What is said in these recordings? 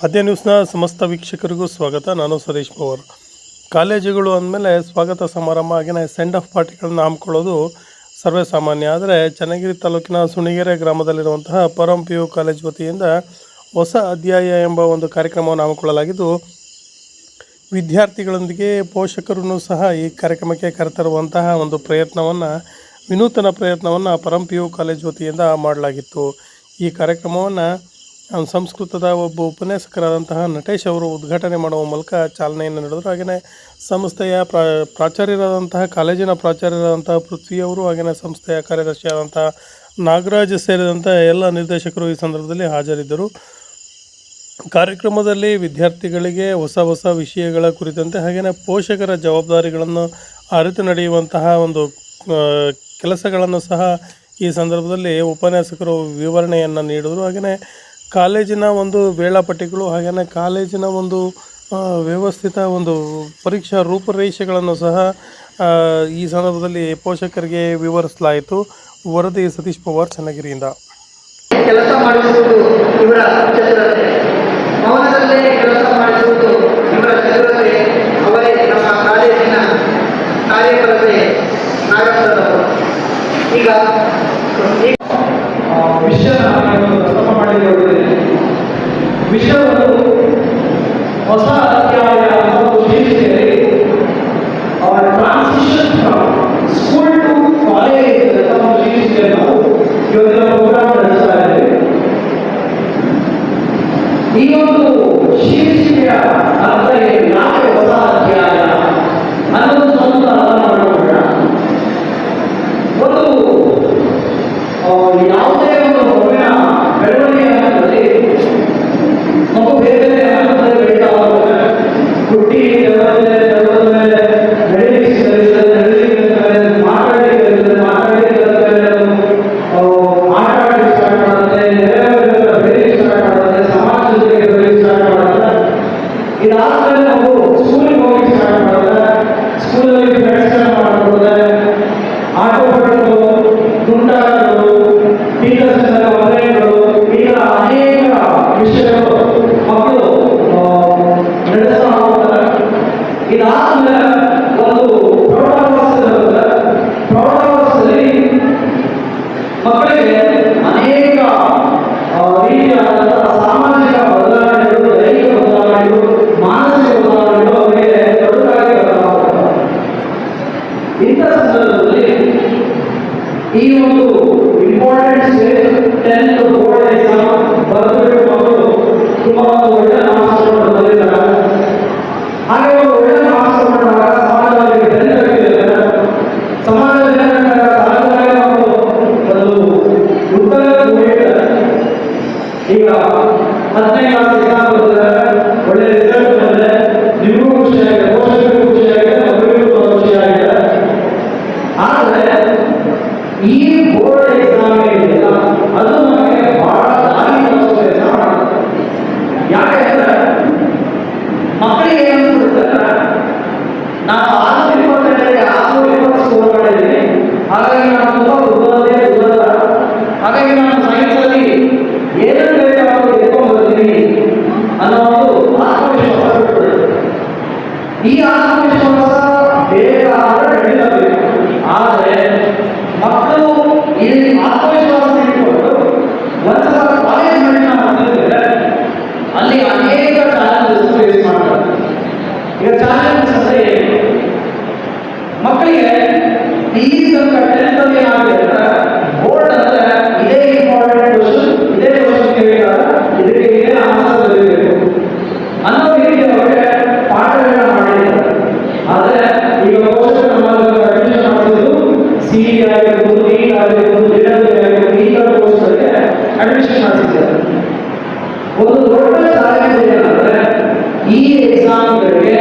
ಆದ್ಯ ನ್ಯೂಸ್ನ ಸಮಸ್ತ ವೀಕ್ಷಕರಿಗೂ ಸ್ವಾಗತ. ನಾನು ಸುರೇಶ್ ಪವರ್. ಕಾಲೇಜುಗಳು ಅಂದಮೇಲೆ ಸ್ವಾಗತ ಸಮಾರಂಭ ಹಾಗೆಯೇ ಸೆಂಡ್ ಆಫ್ ಪಾರ್ಟಿಗಳನ್ನು ಹಮ್ಮಿಕೊಳ್ಳೋದು ಸರ್ವೇ ಸಾಮಾನ್ಯ. ಆದರೆ ಚನ್ನಗಿರಿ ತಾಲೂಕಿನ ಸುಣಿಗೆರೆ ಗ್ರಾಮದಲ್ಲಿರುವಂತಹ ಪರಂ PU ಕಾಲೇಜ್ ವತಿಯಿಂದ ಹೊಸ ಅಧ್ಯಾಯ ಎಂಬ ಒಂದು ಕಾರ್ಯಕ್ರಮವನ್ನು ಹಮ್ಮಿಕೊಳ್ಳಲಾಗಿದ್ದು, ವಿದ್ಯಾರ್ಥಿಗಳೊಂದಿಗೆ ಪೋಷಕರನ್ನು ಸಹ ಈ ಕಾರ್ಯಕ್ರಮಕ್ಕೆ ಕರೆತರುವಂತಹ ಒಂದು ವಿನೂತನ ಪ್ರಯತ್ನವನ್ನು ಪರಂ PU ಕಾಲೇಜ್ ವತಿಯಿಂದ ಮಾಡಲಾಗಿತ್ತು. ಈ ಕಾರ್ಯಕ್ರಮವನ್ನು ಸಂಸ್ಕೃತದ ಒಬ್ಬ ಉಪನ್ಯಾಸಕರಾದಂತಹ ನಟೇಶ್ ಅವರು ಉದ್ಘಾಟನೆ ಮಾಡುವ ಮೂಲಕ ಚಾಲನೆಯನ್ನು ನೀಡಿದರು. ಹಾಗೆಯೇ ಸಂಸ್ಥೆಯ ಕಾಲೇಜಿನ ಪ್ರಾಚಾರ್ಯರಾದಂತಹ ಪೃಥ್ವಿಯವರು, ಹಾಗೆಯೇ ಸಂಸ್ಥೆಯ ಕಾರ್ಯದರ್ಶಿಯಾದಂತಹ ನಾಗರಾಜ್ ಸೇರಿದಂತೆ ಎಲ್ಲ ನಿರ್ದೇಶಕರು ಈ ಸಂದರ್ಭದಲ್ಲಿ ಹಾಜರಿದ್ದರು. ಕಾರ್ಯಕ್ರಮದಲ್ಲಿ ವಿದ್ಯಾರ್ಥಿಗಳಿಗೆ ಹೊಸ ವಿಷಯಗಳ ಕುರಿತಂತೆ ಹಾಗೆಯೇ ಪೋಷಕರ ಜವಾಬ್ದಾರಿಗಳನ್ನು ಅರಿತು ನಡೆಯುವಂತಹ ಒಂದು ಕೆಲಸಗಳನ್ನು ಸಹ ಈ ಸಂದರ್ಭದಲ್ಲಿ ಉಪನ್ಯಾಸಕರು ವಿವರಣೆಯನ್ನು ನೀಡಿದರು. ಹಾಗೆಯೇ ಕಾಲೇಜಿನ ಒಂದು ವೇಳಾಪಟ್ಟಿಗಳು ಹಾಗೆಯೇ ಕಾಲೇಜಿನ ಒಂದು ವ್ಯವಸ್ಥಿತ ಒಂದು ಪರೀಕ್ಷಾ ರೂಪರೇಷೆಗಳನ್ನು ಸಹ ಈ ಸಂದರ್ಭದಲ್ಲಿ ಪೋಷಕರಿಗೆ ವಿವರಿಸಲಾಯಿತು. ವರದಿ ಸತೀಶ್ ಪವಾರ್, ಚನ್ನಗಿರಿಯಿಂದ. ಕೆಲಸ ಮಾಡಿಸುವುದು ಇವರ ಚತುರತೆ, ಮೌನದಲ್ಲೇ ಕೆಲಸ ಮಾಡಿಸುವುದು ಇವರ ಚತುರತೆ. ಅವರೇ ನಮ್ಮ ಕಾಲೇಜಿನ ಕಾರ್ಯಕರ್ತೆ ನಾಗಪ್ಪನವರು. ಈಗ ವಿಷಯವನ್ನು ಹೊಸ ಅಧ್ಯಾಯ ಶೀರ್ಷಿಕೆಯಲ್ಲಿ ಅವರ transition from school to college ಅಂತ ಶೀರ್ಷಿಕೆಯಲ್ಲಿ ನಾವು ಇವತ್ತಿನ ಪ್ರೋಗ್ರಾಮ್ ನಡೆಸ್ತಾ ಇದ್ದೇವೆ. ಈ ಒಂದು ಶೀರ್ಷಿಕೆಯ ಅರ್ಥ ಏನು, ಯಾಕೆ ಹೊಸ ಅಧ್ಯಾಯ ಅನ್ನೋದು ಸ್ವಲ್ಪ ಅರ್ಥ ಮಾಡಿಕೊಳ್ಳೋಣ. ಒಂದು ಯಾವುದೇ ಒಂದು ಮಗುವಿನ ಬೆಳವಣಿಗೆ ಹಂತದಲ್ಲಿ ಮಗು ಬೇರೆ ಬೇರೆ ಹಂತದಲ್ಲಿ ಬೆಳೀತಾ ಹೋಗುತ್ತೆ. ಹುಟ್ಟಿ ಬೆಳೆದ ಮೇಲೆ ನಡೀಲಿಕ್ಕೆ ಮಾತಾಡಲಿಕ್ಕೆ ಸ್ಟಾರ್ಟ್ ಮಾಡುತ್ತೆ, ಬೆಳೀಲಿಕ್ಕೆ ಸ್ಟಾರ್ಟ್ ಮಾಡುತ್ತೆ, ಸಮಾಜ ಜೊತೆಗೆ ಬೆಳೀಲಿಕ್ಕೆ ಸ್ಟಾರ್ಟ್ ಮಾಡುತ್ತೆ. ಇದಾದ್ಮೇಲೆ ಮಗು ಸ್ಕೂಲಿಗೆ ಹೋಗಿ ಸ್ಟಾರ್ಟ್ ಮಾಡುತ್ತೆ. ಸ್ಕೂಲಲ್ಲಿ ಫ್ರೆಂಡ್ಸ್ ಮಾಡ್ಕೊಡುತ್ತೆ, ಆಟೋ ಪಟ್ಟಗಳು, ದುಂಡಾಟಗಳು, ಟೀಚರ್ಸ್ ಮನೆಗಳು, ಈಗ ಅನೇಕ ವಿಷಯಗಳು ಮಕ್ಕಳು ನಡೆಸ್ತಾ ಹೋಗ್ತಾರೆ. ಇದಾದ್ಮೇಲೆ ಒಂದು ಪ್ರೌಢಾವಸ್ಥೆಯಲ್ಲಿ ಮಕ್ಕಳಿಗೆ ಅನೇಕ ರೀತಿಯಾದಂತಹ ಸಾಮಾಜಿಕ ಬದಲಾವಣೆಗಳು, ದೈಹಿಕ ಬದಲಾವಣೆಗಳು, ಮಾನಸಿಕ ಬದಲಾವಣೆಗಳು ಅವರಿಗೆ ದೊಡ್ಡದಾಗಿ ಬದಲಾಗುತ್ತವೆ. ಇಂಥ ಸಂದರ್ಭದಲ್ಲಿ ಈ ಒಂದು important stage 10th board exam ಬರೆದು ಮಕ್ಕಳು ತುಂಬಾ ಒಳ್ಳೆ ಮಾರ್ಕ್ಸ್ ಬಂದಿದ್ದಾರೆ. ಹಾಗೆ ಒಂದು ಒಳ್ಳೆ ಮಾರ್ಕ್ಸ್ ಬಂದಾಗ ಸಮಾಜದಲ್ಲಿ ಬೆಳೆದಿರ್ತಾರೆ. ಸಮಾಜದಲ್ಲಿ ಒಂದು ಉತ್ತಮ ಈಗ 10ನೇ ಕ್ಲಾಸ್ ಎಕ್ಸಾಮ್ ಬರೆದಿದ್ದಾರೆ, ಒಳ್ಳೆ ರಿಸಲ್ಟ್ ಬಂದಿದೆ. ನಿಮಗೂ ಖುಷಿಯಾಗಿದೆ, ಪೋಷಕರಿಗೂ ಖುಷಿಯಾಗಿದೆ, ಮಕ್ಕಳಿಗೂ ಖುಷಿಯಾಗಿದೆ. ಆದರೆ ಈ ಬೋರ್ಡ್ ಎಕ್ಸಾಮ್ ಏನಿಲ್ಲ ಅದು ನಮಗೆ ಬಹಳ ದಾರಿ ತೋರಿಸುವ ಕೆಲಸ ಮಾಡುತ್ತೆ. ಯಾಕೆಂದ್ರೆ ಮಕ್ಕಳಿಗೆ ಏನಿಸುತ್ತೆ, ನಾನು 620 ಸ್ಕೋರ್ ಮಾಡಿದ್ದೀನಿ, ಹಾಗಾಗಿ ನಾನು ತುಂಬಾ ಉದಾರ, ಹಾಗಾಗಿ ನಾನು ಸೈನ್ಸಲ್ಲಿ ಏನೇನು ಬೇಕಾದರೂ ಎತ್ಕೊಂಡು ಬರ್ತೀನಿ ಅನ್ನೋ ಒಂದು ಆತ್ಮವಿಶ್ವಾಸ ಬರ್ತದೆ. ಈ ಆತ್ಮವಿಶ್ವಾಸ ಬೇಕಾದ್ರೆ ಬೆಳೆಯಬೇಕು. ಆದರೆ ಮಕ್ಕಳು ಈ ಆತ್ಮವಿಶ್ವಾಸ ಇಟ್ಕೊಂಡು ಒಂದ್ಸಲ ಕಾಲೇಜ್ ಮಟ್ಟಿನ ಮಕ್ಕಳಿದ್ರೆ ಅಲ್ಲಿ ಅನೇಕ ಚಾಲೆಂಜಸ್ ಫೇಸ್ ಮಾಡ್ತಾರೆ. ಈಗ ಚಾಲೆಂಜಸ್ ಅಂದ್ರೆ ಏನು? ಮಕ್ಕಳಿಗೆ ಈ ತನಕ 10th ಅಲ್ಲಿ ಏನಾಗಿದೆ ಅಂದ್ರೆ ಬೋರ್ಡ್ ಅಂದ್ರೆ ಇದೇ ಇಂಪಾರ್ಟೆಂಟ್ ಕ್ವಶನ್, ಇದೇ ಕ್ವಶನ್ ಕೇಳಿದಾಗ ಇದಕ್ಕೆ ಇದೇ ಆನ್ಸರ್ ಬರೀಬೇಕು ಅನ್ನೋ ರೀತಿ ಅವರಿಗೆ ಪಾಠಗಳನ್ನ ಮಾಡಿದ್ದಾರೆ. ಆದರೆ ಈಗ ಪೋಷಕರು ಅಡ್ಮಿಷನ್ ಮಾಡಿದ್ರು CE ಆಗಿರ್ಬೋದು, NEET ಆಗಿರ್ಬೋದು, JEE ಆಗಿರ್ಬೋದು, ಈ ಥರ ಕೋರ್ಸ್ಗಳಿಗೆ ಅಡ್ಮಿಷನ್ ಮಾಡಿಸಿದ್ದಾರೆ. ಒಂದು ದೊಡ್ಡ ಚಾಲೆಂಜ್ ಏನಂದ್ರೆ ಈ ಎಕ್ಸಾಮ್ಗಳಿಗೆ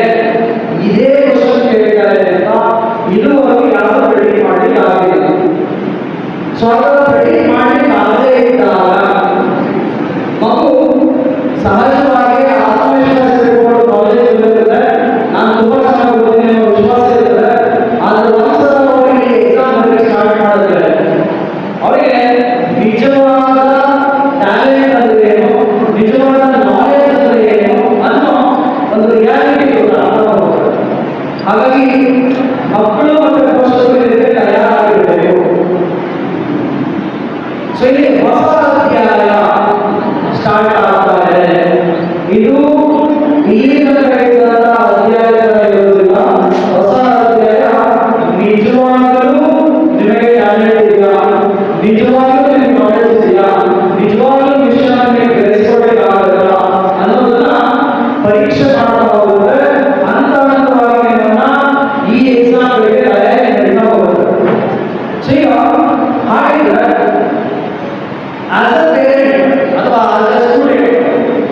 ಇದೇ ಕ್ವಶನ್ ಕೇಳಿದ್ದಾರೆ ಅಂತ ಇದುವರೆಗೂ ಯಾರು ಪ್ರೆಡಿಕ್ಟ್ ಮಾಡಲಿಕ್ಕೆ ಆಗಿಲ್ಲ. ಸೊ ಅದರ ಪ್ರೆಡಿಕ್ಟ್ ಮಾಡಲಿಕ್ಕೆ ಆಗದೇ ಇದ್ದಾಗ ಮಗು ಸಹಜವಾಗಿ ಆತ್ಮವಿಶ್ವಾಸ ಇಟ್ಕೊಂಡು ಕಾಲೇಜ್ ಬರುತ್ತೆ, ನಾನು ತುಂಬಾ ಚೆನ್ನಾಗಿ ಓದ್ತೀನಿ ಅನ್ನೋ ವಿಶ್ವಾಸ ಇರ್ತದೆ. ಆದರೆ ಒಂದ್ಸಲ ಅವರಿಗೆ ಎಕ್ಸಾಮ್ ಬರೀ ಸ್ಟಾರ್ಟ್ ಮಾಡಿದ್ರೆ ಅವರಿಗೆ ನಿಜವಾದ ಟ್ಯಾಲೆಂಟ್ ಅಂದ್ರೆ ಏನು, ನಿಜವಾದ ನಾಲೆಜ್ ಅಂದ್ರೆ ಏನು ಹಾಗಾಗಿ ಮಕ್ಕಳು ಮತ್ತು ಪೋಷಕರು ಇದಕ್ಕೆ ತಯಾರಾಗಿರಬೇಕು. ಸೊ ಇಲ್ಲಿ ಹೊಸ ಅಧ್ಯಾಯ ಸ್ಟಾರ್ಟ್ ಆಗ್ತಾ ಇದೆ. ಇದು ಈಗಿನ ಅಧ್ಯಾಯಗಳ ಇರೋದಿಲ್ಲ. ಹೊಸ ಅಧ್ಯಾಯ ನಿಜವಾಗಲೂ ನಿಮಗೆ ಟ್ಯಾಲೆಂಟ್ ಇದೆಯಾ, ನಿಜವಾಗಲೂ ನಿಮಗೆ ನಾಲೆಜ್ ಇದೆಯಾ, ನಿಜವಾಗಲೂ ವಿಷಯವನ್ನು ಗ್ರಹಿಸ್ಕೊಳ್ಬೇಕಾಗಲ್ಲ ಅನ್ನೋದನ್ನ ಪರೀಕ್ಷೆ ಮಾಡ್ತಾ ಹೋಗುತ್ತೆ. ಹಂತ ಹಂತವಾಗಿ ನಿಮ್ಮನ್ನ ಈ ಎಕ್ಸಾಮ್ಗಳಿಗೆ ತಯಾರಿ ನಡೀತಾ ಹೋಗುತ್ತೆ. ಸೊ ಈಗ ಹಾಗಿದ್ರೆ ಆಸ್ ಅ ಪೇರೆಂಟ್ ಅಥವಾ ಆಸ್ ಅ ಸ್ಟೂಡೆಂಟ್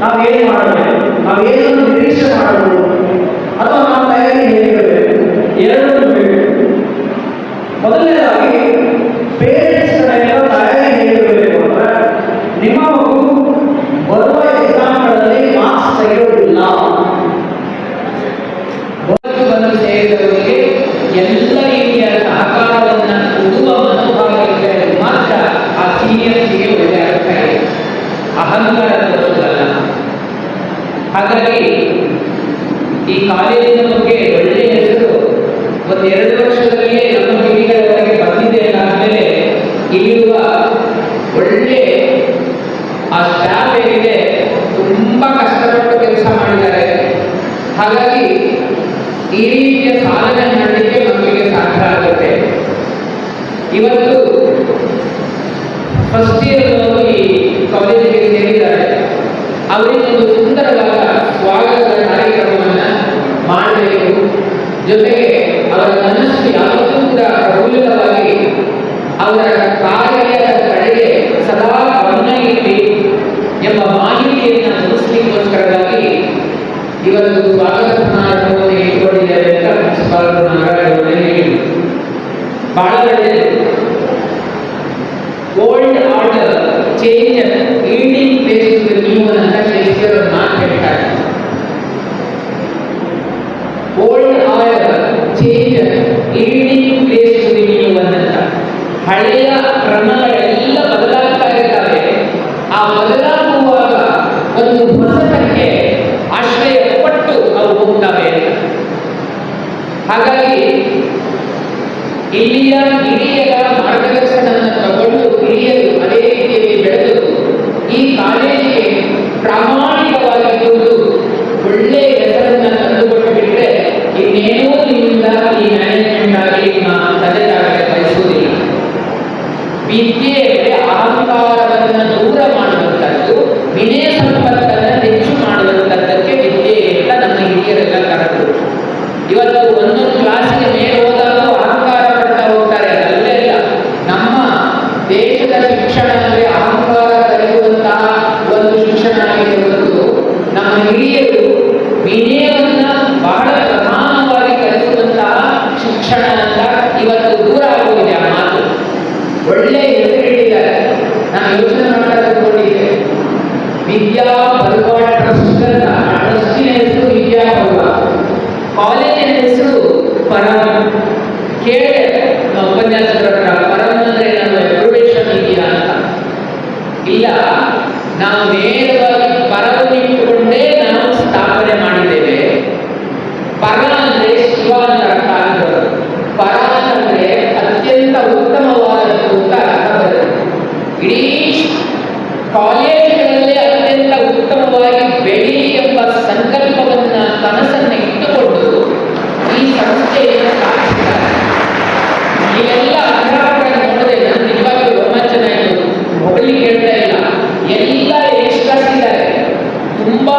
ನಾವೇನು ಮಾಡಬೇಕು, ನಾವೇನನ್ನು ನಿರೀಕ್ಷೆ ಮಾಡಬಹುದು ಅಥವಾ ನಾವು ತಯಾರಿ ಹೇಗಿರಬೇಕು, ಎರಡೂ ಬೇಕು. ಮೊದಲನೇದಾಗಿ ಪೇರೆಂಟ್ಸ್ ಕಡೆಯಿಂದ ತಯಾರಿ ಹೇಗಿರಬೇಕು ಅಂದ್ರೆ, ನಿಮ್ಮ ಮಗು ಬರುವ ಎಕ್ಸಾಮ್ಗಳಲ್ಲಿ ಮಾರ್ಕ್ಸ್ ತೆಗೆಯೋದಿಲ್ಲ. ಬಂದು ಸೇರಿದವರಿಗೆ ಎಲ್ಲ ರೀತಿಯ ಸಹಕಾರವನ್ನು ಕೊಡುವ ಮನೋಭಾವ ಇದ್ದರೆ ಮಾತ್ರ ಆ ಸೀನಿಯರ್ಸಿಗೆ ಒಳ್ಳೆಯ ಅರ್ಥ ಇದೆ, ಅಹಂಕಾರ ತೋರಿಸಲ್ಲ. ಹಾಗಾಗಿ ಈ ಕಾಲೇಜಿನ ಬಗ್ಗೆ ಒಳ್ಳೆಯ ಹೆಸರು ಒಂದು 2 ವರ್ಷದಲ್ಲಿಯೇ ನಮ್ಮ ಕಿವಿಗಳವರೆಗೆ ಬಂದಿದೆ ಅಂದಾದ್ಮೇಲೆ ಇಲ್ಲಿರುವ ಒಳ್ಳೆ ಆ ಸ್ಟಾಫ್ ಏನಿದೆ ತುಂಬಾ ಕಷ್ಟಪಟ್ಟು ಕೆಲಸ ಮಾಡಿದ್ದಾರೆ. ಹಾಗಾಗಿ ಈ ರೀತಿಯ ಸಾಧನೆ ಮಾಡಲಿಕ್ಕೆ ಮಕ್ಕಳಿಗೆ ಸಾಧ್ಯ ಆಗುತ್ತೆ. ಇವತ್ತು ಫಸ್ಟ್ ಇಯರ್ ಈ ಕಾಲೇಜಿಗೆ ಸೇರಿದ್ದಾರೆ, ಅವರಿಗೆ ಒಂದು ಸುಂದರವಾದ ಸ್ವಾಗತದ ಕಾರ್ಯಕ್ರಮವನ್ನು ಮಾಡಬೇಕು. ಜೊತೆಗೆ ಅವರ ಮನಸ್ಸು ಯಾವತ್ತೂ ಕೂಡ ಪ್ರಫುಲ್ಲಿತವಾಗಿ ಅವರ ಕಾರ್ಯದ ಕಡೆಗೆ ಸದಾ ಗಮನ ಇರಲಿ ಎಂಬ ಮಾಹಿತಿಯನ್ನು ಮುಗಿಸಲಿಕ್ಕೋಸ್ಕರವಾಗಿ ಇವತ್ತು ಸ್ವಾಗತ ಸಮಾರಂಭವನ್ನು ಇಟ್ಟುಕೊಂಡಿದ್ದೇವೆ ಅಂತ ಪ್ರಿನ್ಸಿಪಾಲರು ನಾಗರಾಜ್ ಹೇಳಿದರು. ಬಹಳ ಒಳ್ಳೆಯದು. Old order change yielding place to the new ಅಂತ ಶೇಕ್ಸ್ಪಿಯರ್ ಅವರು ಮಾತು ಹೇಳ್ತಾರೆ. Old order change yielding place to the new ಅಂತ. ಹಳೆಯ ಕ್ರಮಗಳೆಲ್ಲ ಬದಲಾಗ್ತಾ ಇರ್ತವೆ. ಆ ಬದಲಾಗುವಾಗ ಒಂದು ಹೊಸತಕ್ಕೆ ಆಶ್ರಯ ಪಟ್ಟು ಅವು ಹೋಗ್ತವೆ. ಹಾಗಾಗಿ ಇಲ್ಲಿಯ ಹಿರಿಯರ ಮಾರ್ಗದರ್ಶನವನ್ನು ತಗೊಂಡು ಹಿರಿಯರು ಅದೇ ರೀತಿಯಲ್ಲಿ ಬೆಳೆದು ಈ ಕಾಲೇಜಿಗೆ ಪ್ರಾಮಾಣಿಕವಾಗಿರುವುದು ಒಳ್ಳೆಯ ಹೆಸರನ್ನು ತಂದುಕೊಟ್ಟು ಬಿಟ್ಟರೆ ಇನ್ನೇನೂ ನಿಮ್ಮಿಂದ ಈ ಮ್ಯಾನೇಜ್ಮೆಂಟ್ ಆಗಲಿ ನಿಮ್ಮ ತಂದೆಯಾಗಲಿ ಬಯಸುವುದಿಲ್ಲ. ವಿದ್ಯೆಯಲ್ಲಿ ಅಹಂಕಾರವನ್ನು ದೂರ ಮಾಡುವಂಥದ್ದು, ವಿನಯ ಸಂಪತ್ತನ್ನು ಹೆಚ್ಚು ಮಾಡುವಂಥದ್ದಕ್ಕೆ ವಿದ್ಯೆ ಅಂತ ನಮ್ಮ ಹಿರಿಯರೆಲ್ಲ ಕರೆದು ಇವತ್ತು ಒಂದೊಂದು ಕ್ಲಾಸಿಗೆ ಮೇಲೆ ಹೋದಾಗ ಅಹಂಕಾರ ಪಡ್ತಾ ಹೋಗ್ತಾರೆ. ಅದಲ್ಲೇ ಇಲ್ಲ, ನಮ್ಮ ದೇಶದ ಶಿಕ್ಷಣ ಅಂದರೆ ಅಹಂಕಾರ ಕಲಿಯುವಂತಹ ಒಂದು ಶಿಕ್ಷಣ ಆಗಿದೆ ಹೊರತು ನಮ್ಮ ಹಿರಿಯರು ವಿನಯವನ್ನ ಬಹಳ ಪ್ರಧಾನವಾಗಿ ಕಲಿಸುವಂತಹ ಶಿಕ್ಷಣ ಅಂತ ಇವತ್ತು ದೂರ ಆಗೋಗಿದೆ. ಆ ಮಾತು ಒಳ್ಳೆ ಹೆಸರಿಟ್ಟಿದ್ದಾರೆ. ನಾನು ಯೋಚನೆ ಮಾಡ್ತಾ ತಿಳ್ಕೊಂಡಿದ್ದೆ, ವಿದ್ಯಾ ಬರುವ ಟ್ರಸ್ಟ್ ಅಂತ. ಟ್ರಸ್ಟಿನ ಹೆಸರು ವಿದ್ಯಾ ಬರುವ, ಕಾಲೇಜಿನ ಹೆಸರು ಪರಂ. ಕೇಳಿದೆ ನಮ್ಮ ಉಪನ್ಯಾಸಕರ ಪರಂ ಅಂದ್ರೆ ನಮ್ಮ ಎಬ್ರಿವೇಷನ್ ಇದೆಯಾ ಅಂತ. ಇಲ್ಲ, ನಾವು ನೇರವಾಗಿ ಪರವನ್ನಿಟ್ಟುಕೊಂಡೇ ನಾವು ಸ್ಥಾಪನೆ ಮಾಡಿದ್ದೇವೆ. ಪರ ಅಂದ್ರೆ ಶಿವ ಅಂತ ಅರ್ಥ ಆಗಿರೋದು. ಪರ ಅಂದ್ರೆ ಅತ್ಯಂತ ಉತ್ತಮವಾದದ್ದು ಅಂತ ಅರ್ಥ ಬರುತ್ತೆ. ಇಡೀ ಕಾಲೇಜುಗಳಲ್ಲಿ ಅತ್ಯಂತ ಉತ್ತಮವಾಗಿ ಬೆಳೀಲಿ ಎಂಬ ಸಂಕಲ್ಪವನ್ನ ಕನಸನ್ನು ಇಟ್ಟುಕೊಂಡು ಈ ಸಂಸ್ಥೆಯನ್ನು ಸ್ಥಾಪಿಸಿದ್ದಾರೆ. ನೀವೆಲ್ಲ ಅಧ್ಯಾಪಕರನ್ನು ನೋಡಿದ್ರೆ ನಾನು ನಿಜವಾಗ್ಲೂ ರೋಮಾಂಚನ ಇತ್ತು, ಹೊಗಲಿಕ್ಕೆ ಹೇಳ್ತಾ ಇಲ್ಲ. ಎಲ್ಲ ಎಕ್ಸ್ಟ್ರಾಸ್ ಇದ್ದಾರೆ, ತುಂಬಾ